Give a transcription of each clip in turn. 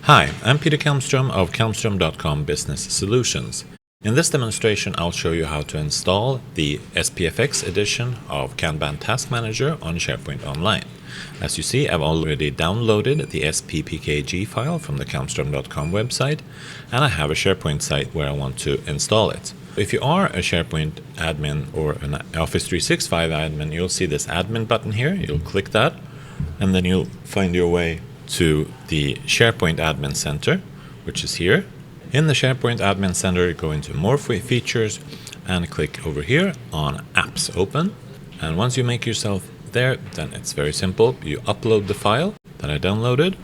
Hi, I'm Peter Kalmstrom of kalmstrom.com Business Solutions. In this demonstration, I'll show you how to install the SPFX edition of Kanban Task Manager on SharePoint Online. As you see, I've already downloaded the SPPKG file from the kalmstrom.com website, and I have a SharePoint site where I want to install it. If you are a SharePoint admin or an Office 365 admin, you'll see this admin button here. You'll click that, and then you'll find your way to the SharePoint Admin Center, which is here. In the SharePoint Admin Center, go into More Features and click over here on Apps Open. And once you make yourself there, then it's very simple. You upload the file that I downloaded,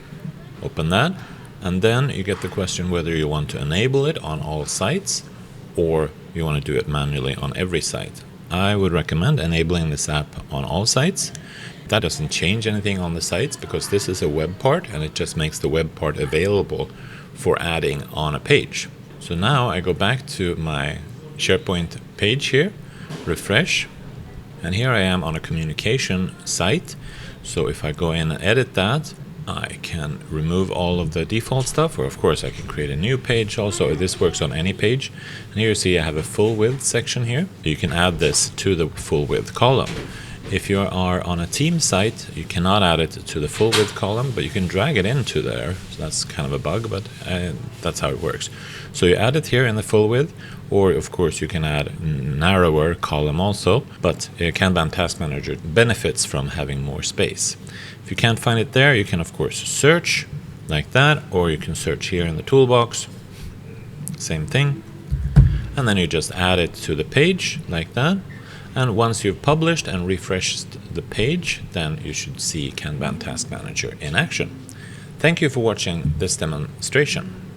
open that, and then you get the question whether you want to enable it on all sites or you want to do it manually on every site. I would recommend enabling this app on all sites. That doesn't change anything on the sites because this is a web part and it just makes the web part available for adding on a page. So now I go back to my SharePoint page here, refresh, and here I am on a communication site. So if I go in and edit that, I can remove all of the default stuff, or of course I can create a new page also. This works on any page. And here you see I have a full width section here. You can add this to the full width column. If you are on a team site, you cannot add it to the full width column, but you can drag it into there. So that's kind of a bug, but that's how it works. So you add it here in the full width, or of course you can add narrower column also, but Kanban Task Manager benefits from having more space. If you can't find it there, you can of course search like that, or you can search here in the toolbox, same thing, and then you just add it to the page like that. And once you've published and refreshed the page, then you should see Kanban Task Manager in action. Thank you for watching this demonstration.